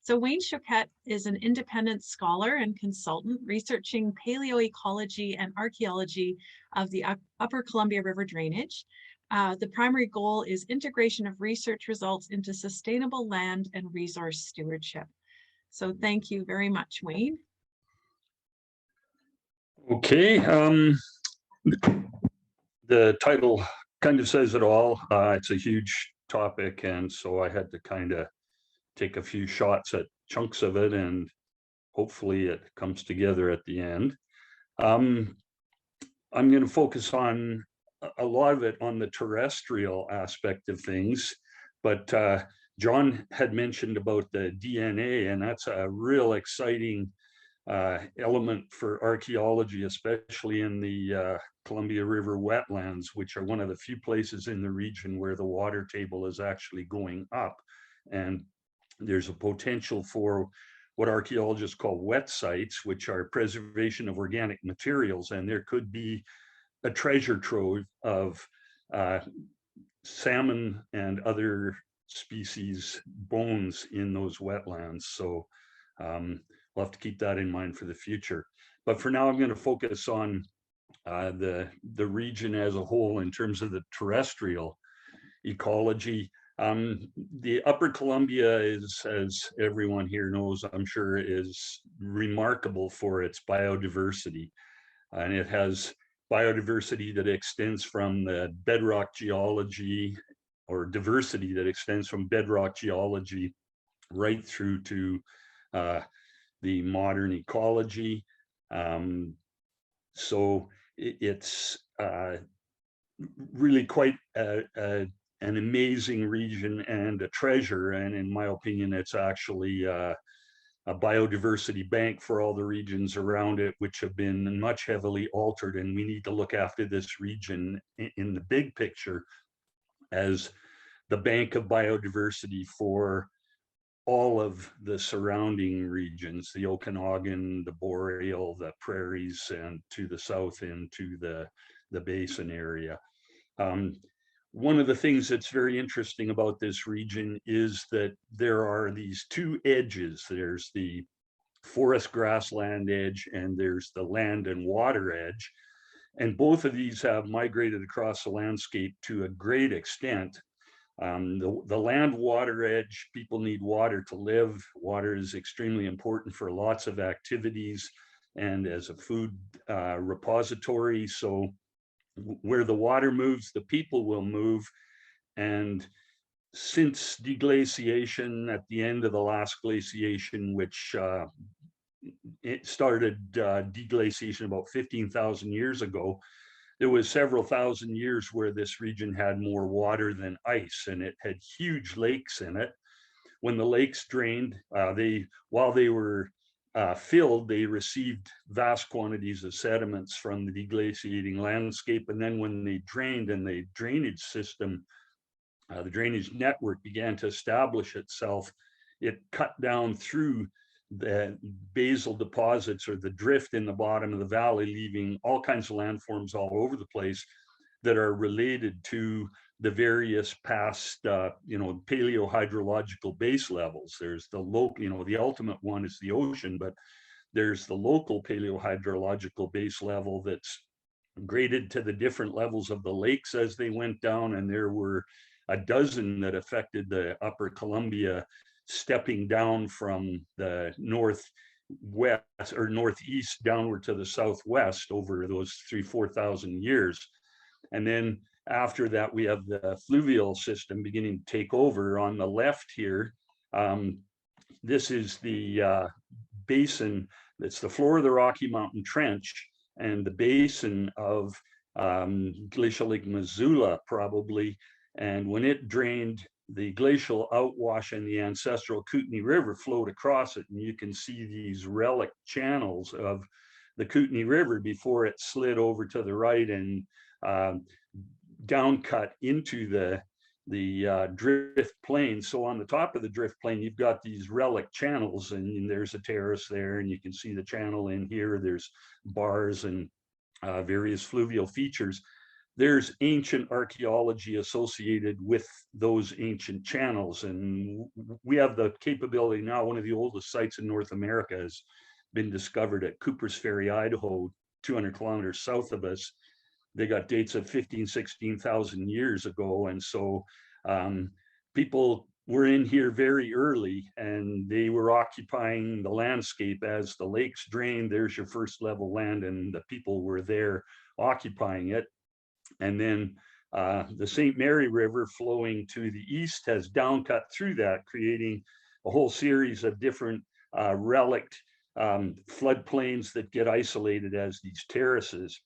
So Wayne Choquette is an independent scholar and consultant researching paleoecology and archaeology of the Upper Columbia River drainage. The primary goal is integration of research results into sustainable land and resource stewardship. So thank you very much, Wayne. Okay, the title kind of says it all. It's a huge topic, and so I had to kind of take a few shots at chunks of it, and hopefully it comes together at the end. I'm going to focus on a lot of it on the terrestrial aspect of things, but John had mentioned about the DNA, and that's a real exciting element for archaeology, especially in the Columbia River wetlands, which are one of the few places in the region where the water table is actually going up. And there's a potential for what archaeologists call wet sites, which are preservation of organic materials. And there could be a treasure trove of salmon and other species bones in those wetlands. So we'll have to keep that in mind for the future. But for now, I'm going to focus on the region as a whole in terms of the terrestrial ecology. The Upper Columbia is, as everyone here knows, I'm sure, is remarkable for its biodiversity. And it has biodiversity that extends from the bedrock geology, or diversity that extends from bedrock geology right through to the modern ecology. So it's really quite an amazing region and a treasure. And in my opinion, it's actually a biodiversity bank for all the regions around it, which have been much heavily altered. And we need to look after this region in the big picture as the bank of biodiversity for all of the surrounding regions, the Okanagan, the Boreal, the prairies, and to the south into the basin area. One of the things that's very interesting about this region is that there are these two edges. There's the forest grassland edge, and there's the land and water edge. And both of these have migrated across the landscape to a great extent. The land water edge, people need water to live. Water is extremely important for lots of activities and as a food repository. So where the water moves, the people will move. And since deglaciation at the end of the last glaciation, which it started deglaciation about 15,000 years ago, there was several thousand years where this region had more water than ice, and it had huge lakes in it. When the lakes drained, while they were filled, they received vast quantities of sediments from the deglaciating landscape. And then when they drained and the drainage system, the drainage network began to establish itself, it cut down through the basal deposits or the drift in the bottom of the valley, leaving all kinds of landforms all over the place that are related to the various past, paleohydrological base levels. There's the local, the ultimate one is the ocean, but there's the local paleohydrological base level that's graded to the different levels of the lakes as they went down. And there were a dozen that affected the Upper Columbia, stepping down from the northwest or northeast downward to the southwest over those 3,000-4,000 years. And then after that, we have the fluvial system beginning to take over. On the left here, this is the basin, that's the floor of the Rocky Mountain Trench and the basin of Glacial Lake Missoula, probably. And when it drained, the glacial outwash and the ancestral Kootenai River flowed across it. And you can see these relic channels of the Kootenai River before it slid over to the right and down cut into the drift plain. So on the top of the drift plain, you've got these relic channels, and there's a terrace there, and you can see the channel in here. There's bars and various fluvial features there's ancient archaeology associated with those ancient channels. And we have the capability now, one of the oldest sites in North America has been discovered at Cooper's Ferry, Idaho, 200 kilometers south of us. They got dates of 15, 16,000 years ago. And so people were in here very early, and they were occupying the landscape as the lakes drained. There's your first level land, and the people were there occupying it. And then the St. Mary River flowing to the east has downcut through that, creating a whole series of different relict floodplains that get isolated as these terraces.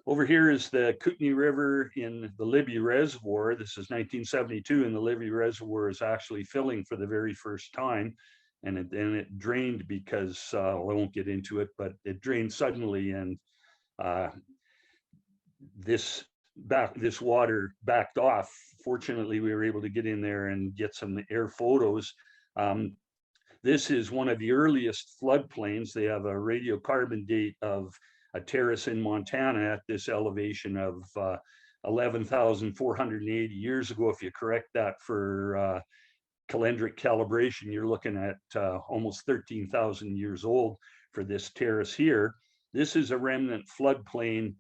Over here is the Kootenai River in the Libby Reservoir. This is 1972, and the Libby Reservoir is actually filling for the very first time. And it drained because, well, I won't get into it, but it drained suddenly, and this water backed off. Fortunately, we were able to get in there and get some air photos. This is one of the earliest floodplains. They have a radiocarbon date of a terrace in Montana at this elevation of 11,480 years ago. If you correct that for calendric calibration, you're looking at almost 13,000 years old for this terrace here. This is a remnant floodplain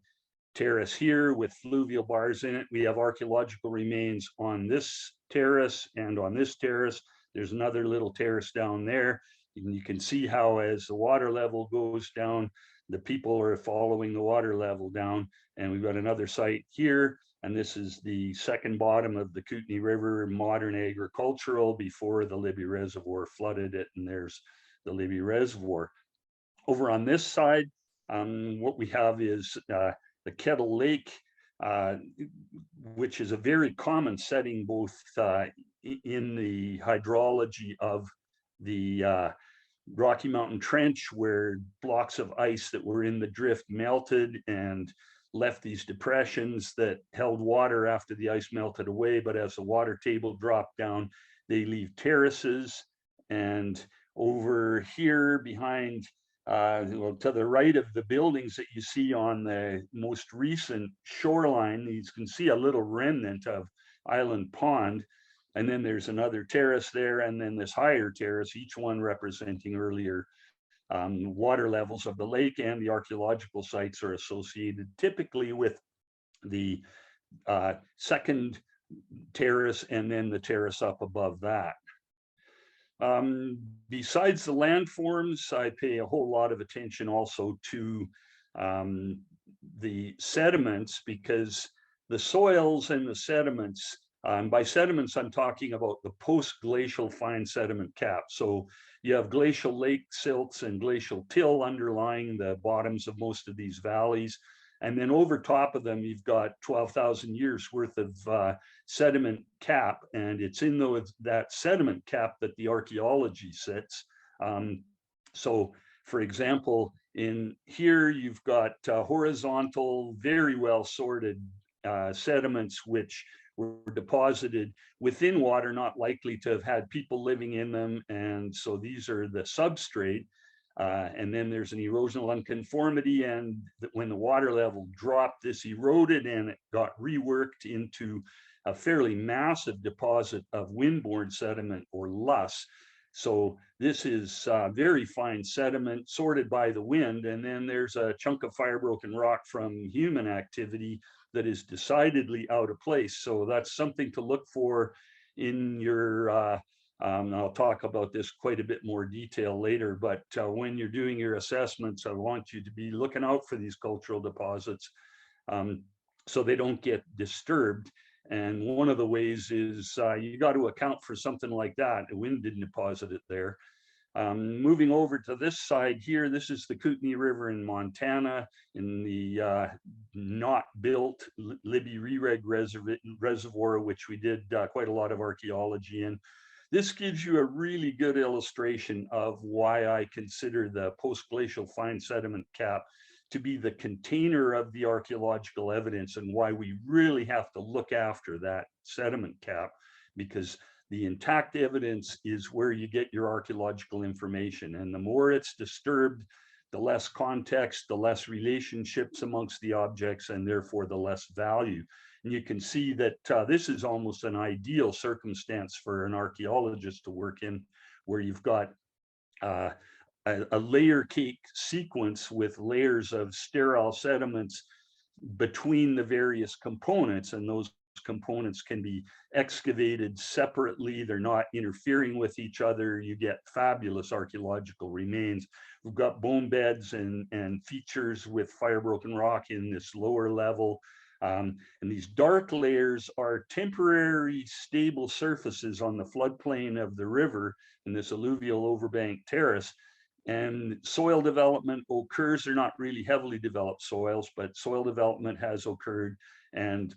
terrace here with fluvial bars in it. We have archaeological remains on this terrace and on this terrace. There's another little terrace down there. And you can see how as the water level goes down, the people are following the water level down. And we've got another site here. And this is the second bottom of the Kootenai River, modern agricultural, before the Libby Reservoir flooded it. And there's the Libby Reservoir. Over on this side, what we have is the Kettle Lake, which is a very common setting both in the hydrology of the Rocky Mountain Trench, where blocks of ice that were in the drift melted and left these depressions that held water after the ice melted away. But as the water table dropped down, they leave terraces. And over here behind, well, to the right of the buildings that you see on the most recent shoreline, you can see a little remnant of Island Pond. And then there's another terrace there, and then this higher terrace, each one representing earlier water levels of the lake. And the archaeological sites are associated typically with the second terrace and then the terrace up above that. Besides the landforms, I pay a whole lot of attention also to the sediments, because the soils and the sediments, by sediments, I'm talking about the post-glacial fine sediment cap. So you have glacial lake silts and glacial till underlying the bottoms of most of these valleys. And then over top of them, you've got 12,000 years worth of sediment cap. And it's in that sediment cap that the archaeology sits. So for example, in here, you've got horizontal, very well sorted sediments, which were deposited within water, not likely to have had people living in them. And so these are the substrate. And then there's an erosional unconformity, and when the water level dropped, this eroded and it got reworked into a fairly massive deposit of windborne sediment, or loess. So this is very fine sediment sorted by the wind. And then there's a chunk of fire broken rock from human activity that is decidedly out of place. So that's something to look for in your I'll talk about this quite a bit more detail later, but when you're doing your assessments, I want you to be looking out for these cultural deposits so they don't get disturbed. And one of the ways is you got to account for something like that. The wind didn't deposit it there. Moving over to this side here, this is the Kootenai River in Montana, in the not built Libby Re-Reg Reservoir, which we did quite a lot of archaeology in. This gives you a really good illustration of why I consider the post-glacial fine sediment cap to be the container of the archaeological evidence, and why we really have to look after that sediment cap, because the intact evidence is where you get your archaeological information. And the more it's disturbed, the less context, the less relationships amongst the objects, and therefore the less value. And you can see that this is almost an ideal circumstance for an archaeologist to work in, where you've got a layer cake sequence with layers of sterile sediments between the various components, and those components can be excavated separately. They're not interfering with each other. You get fabulous archaeological remains. We've got bone beds and features with fire broken rock in this lower level. And these dark layers are temporary stable surfaces on the floodplain of the river in this alluvial overbank terrace. And soil development occurs. They're not really heavily developed soils, but soil development has occurred, and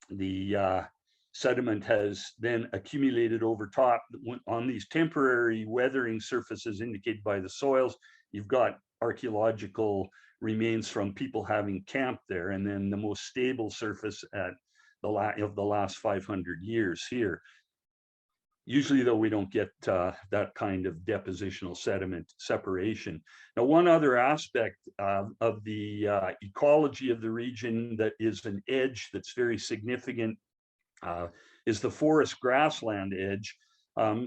the sediment has then accumulated over top on these temporary weathering surfaces indicated by the soils. You've got archaeological remains from people having camped there, and then the most stable surface at the last 500 years here. Usually, though, we don't get that kind of depositional sediment separation. Now, one other aspect of the ecology of the region that is an edge that's very significant is the forest grassland edge.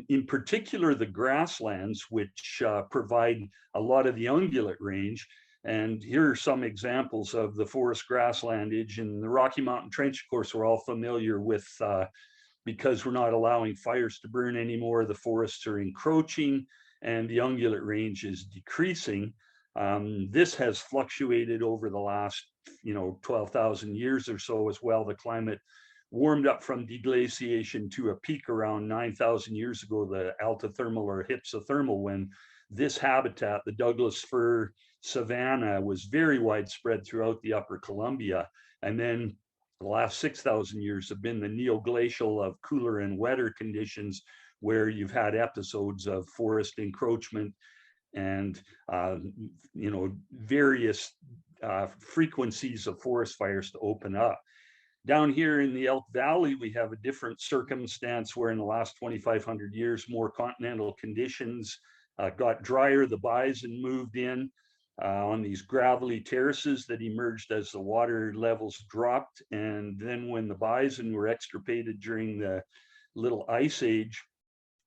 In particular, the grasslands, which provide a lot of the ungulate range. And here are some examples of the forest grassland edge in the Rocky Mountain Trench. Of course, we're all familiar with because we're not allowing fires to burn anymore, the forests are encroaching and the ungulate range is decreasing. This has fluctuated over the last 12,000 years or so as well. The climate warmed up from deglaciation to a peak around 9,000 years ago, the altithermal or hypsothermal, when this habitat, the Douglas fir savanna, was very widespread throughout the Upper Columbia. And then the last 6,000 years have been the neoglacial of cooler and wetter conditions, where you've had episodes of forest encroachment and various frequencies of forest fires to open up. Down here in the Elk Valley, we have a different circumstance where in the last 2,500 years, more continental conditions got drier. The bison moved in on these gravelly terraces that emerged as the water levels dropped. And then when the bison were extirpated during the Little Ice Age,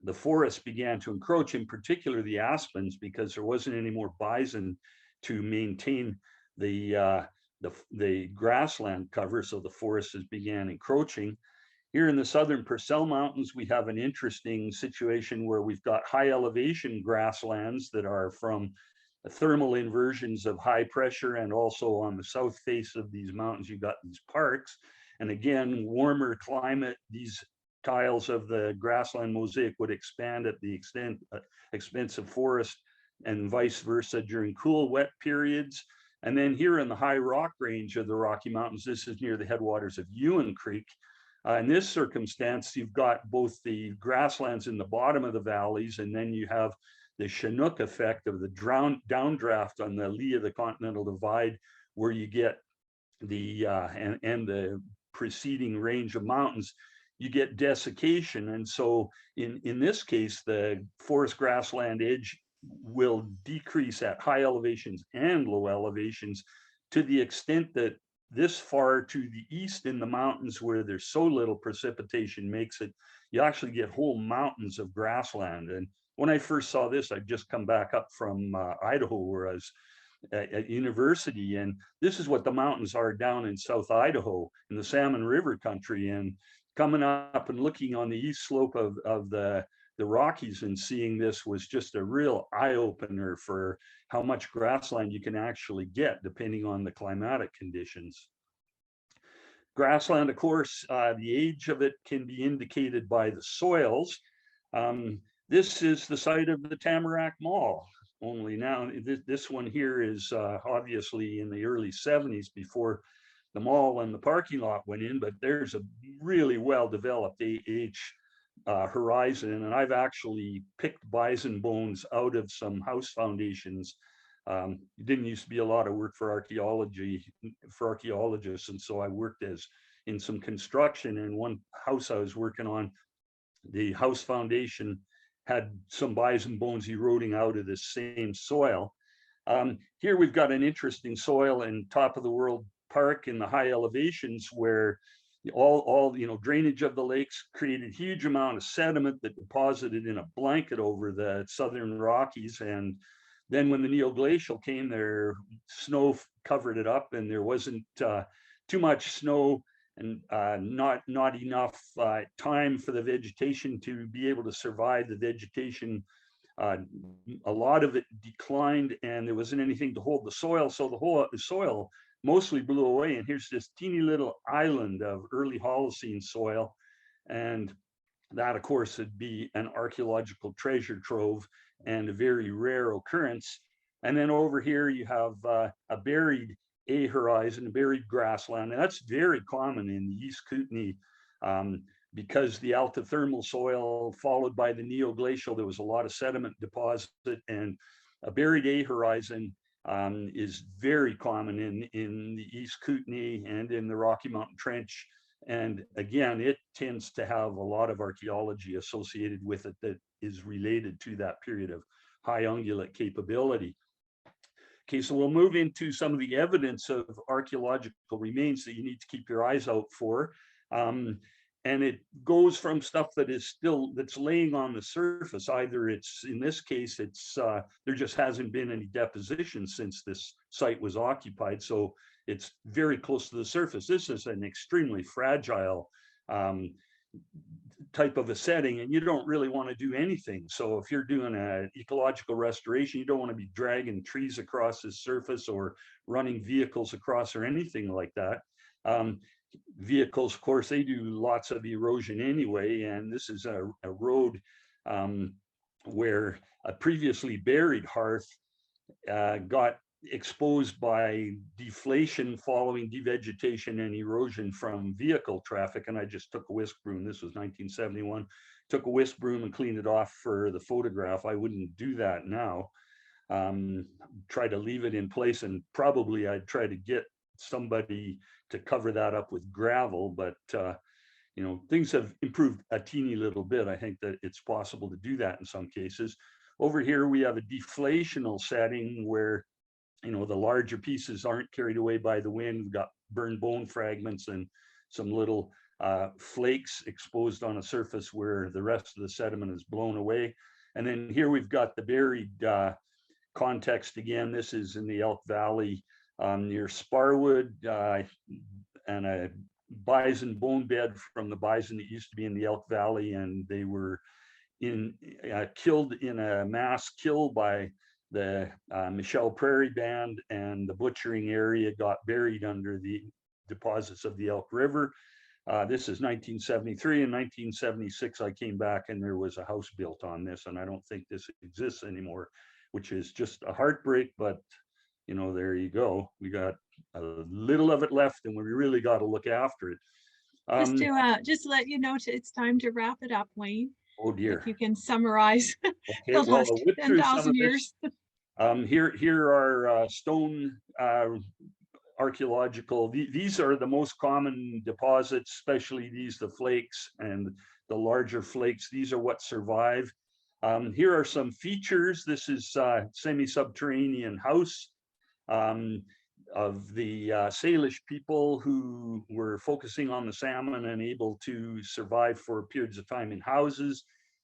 the forest began to encroach, in particular the aspens, because there wasn't any more bison to maintain the grassland cover. So the forests began encroaching. Here in the southern Purcell Mountains, we have an interesting situation where we've got high elevation grasslands that are from thermal inversions of high pressure, and also on the south face of these mountains, you've got these parks. And again, warmer climate, these tiles of the grassland mosaic would expand at the expense of forest, and vice versa during cool, wet periods. And then here in the high rock range of the Rocky Mountains, this is near the headwaters of Ewan Creek. In this circumstance, you've got both the grasslands in the bottom of the valleys, and then you have the Chinook effect of the downdraft on the lee of the Continental Divide, where you get the and the preceding range of mountains, you get desiccation. And so in this case, the forest grassland edge will decrease at high elevations and low elevations, to the extent that this far to the east in the mountains, where there's so little precipitation, makes it, you actually get whole mountains of grassland. And when I first saw this, I'd just come back up from Idaho, where I was at university, and this is what the mountains are down in South Idaho in the Salmon River country. And coming up and looking on the east slope of the Rockies and seeing this was just a real eye-opener for how much grassland you can actually get depending on the climatic conditions. Grassland, of course, the age of it can be indicated by the soils. This is the site of the Tamarack Mall. Only now, this one here is obviously in the early 70s, before the mall and the parking lot went in, but there's a really well-developed age horizon. And I've actually picked bison bones out of some house foundations. It didn't used to be a lot of work for archaeologists. And so I worked in some construction, and one house I was working on, the house foundation had some bison bones eroding out of this same soil. Here we've got an interesting soil in Top of the World Park in the high elevations, where all drainage of the lakes created huge amount of sediment that deposited in a blanket over the southern Rockies. And then when the neoglacial came, there snow covered it up, and there wasn't too much snow, and not enough time for the vegetation to be able to survive. The vegetation, a lot of it declined, and there wasn't anything to hold the soil, so the soil mostly blew away. And here's this teeny little island of early Holocene soil, and that, of course, would be an archaeological treasure trove and a very rare occurrence. And then over here you have a buried A horizon, a buried grassland, and that's very common in the East Kootenay. Because the altithermal soil followed by the neoglacial, there was a lot of sediment deposit, and a buried A horizon is very common in the East Kootenay and in the Rocky Mountain Trench. And again, it tends to have a lot of archaeology associated with it that is related to that period of high ungulate capability. Okay, so we'll move into some of the evidence of archaeological remains that you need to keep your eyes out for. And it goes from stuff that's laying on the surface. Either it's, in this case, it's there just hasn't been any deposition since this site was occupied, so it's very close to the surface. This is an extremely fragile type of a setting, and you don't really want to do anything. So if you're doing an ecological restoration, you don't want to be dragging trees across the surface or running vehicles across or anything like that. Vehicles, of course, they do lots of erosion anyway, and this is a road where a previously buried hearth got exposed by deflation following devegetation and erosion from vehicle traffic. And I just took a whisk broom. This was 1971. Took a whisk broom and cleaned it off for the photograph. I wouldn't do that now. Try to leave it in place, and probably I'd try to get somebody to cover that up with gravel, but things have improved a teeny little bit. I think that it's possible to do that in some cases. Over here we have a deflational setting where the larger pieces aren't carried away by the wind. We've got burned bone fragments and some little flakes exposed on a surface where the rest of the sediment is blown away. And then here we've got the buried context again. This is in the Elk Valley near Sparwood, and a bison bone bed from the bison that used to be in the Elk Valley, and they were killed in a mass kill by the Michelle Prairie Band, and the butchering area got buried under the deposits of the Elk River. This is 1973. In 1976, I came back and there was a house built on this, and I don't think this exists anymore, which is just a heartbreak, but there you go. We got a little of it left, and we really got to look after it. Just to let you know, it's time to wrap it up, Wayne. Oh dear. If you can summarize okay, the last well, 10,000 years. Here are stone archaeological. These are the most common deposits, especially these, the flakes and the larger flakes. These are what survive. Here are some features. This is semi-subterranean house of the Salish people who were focusing on the salmon and able to survive for periods of time in houses.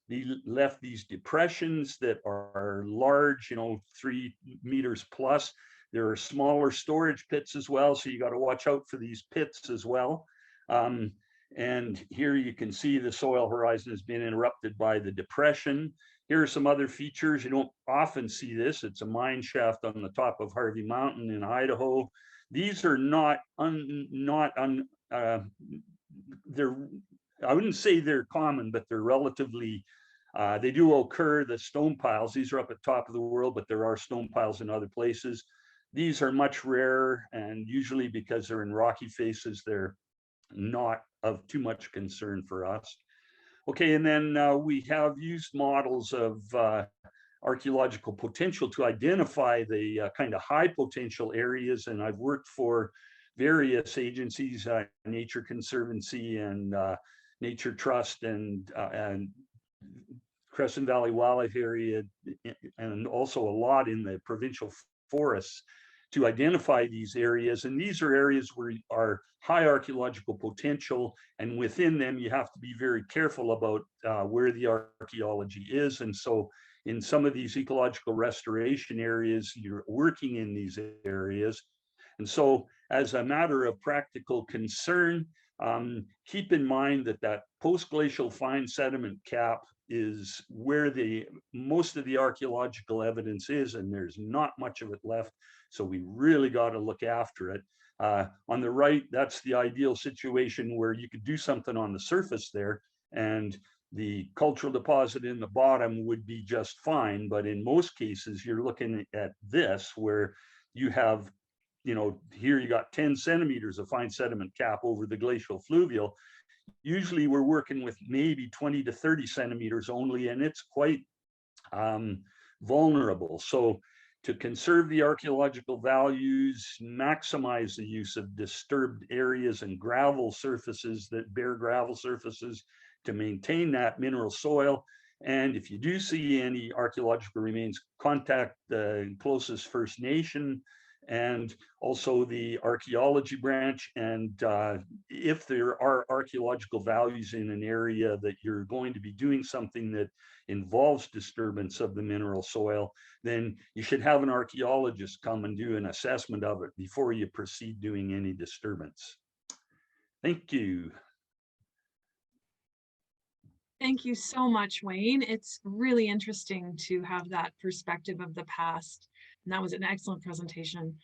They left these depressions that are large, 3 meters plus. There are smaller storage pits as well, so you got to watch out for these pits as well. And here you can see the soil horizon has been interrupted by the depression. Here are some other features. You don't often see this. It's a mine shaft on the top of Harvey Mountain in Idaho. These are I wouldn't say they're common, but they're relatively, they do occur, the stone piles. These are up at top of the world, but there are stone piles in other places. These are much rarer, and usually because they're in rocky faces, they're not of too much concern for us. Okay, and then we have used models of archaeological potential to identify the kind of high potential areas, and I've worked for various agencies, Nature Conservancy and Nature Trust and Crescent Valley Wildlife Area, and also a lot in the provincial forests, to identify these areas. And these are areas where are high archaeological potential, and within them you have to be very careful about where the archaeology is. And so in some of these ecological restoration areas, you're working in these areas. And so as a matter of practical concern, keep in mind that that post-glacial fine sediment cap is where most of the archaeological evidence is, and there's not much of it left. So we really got to look after it. On the right, that's the ideal situation where you could do something on the surface there, and the cultural deposit in the bottom would be just fine. But in most cases, you're looking at this where you have, here you got 10 centimeters of fine sediment cap over the glacial fluvial. Usually we're working with maybe 20 to 30 centimeters only, and it's quite vulnerable. So to conserve the archaeological values, maximize the use of disturbed areas and gravel surfaces, that bare gravel surfaces, to maintain that mineral soil. And if you do see any archaeological remains, contact the closest First Nation and also the archaeology branch. And if there are archaeological values in an area that you're going to be doing something that involves disturbance of the mineral soil, then you should have an archaeologist come and do an assessment of it before you proceed doing any disturbance. Thank you. Thank you so much, Wayne. It's really interesting to have that perspective of the past. And that was an excellent presentation.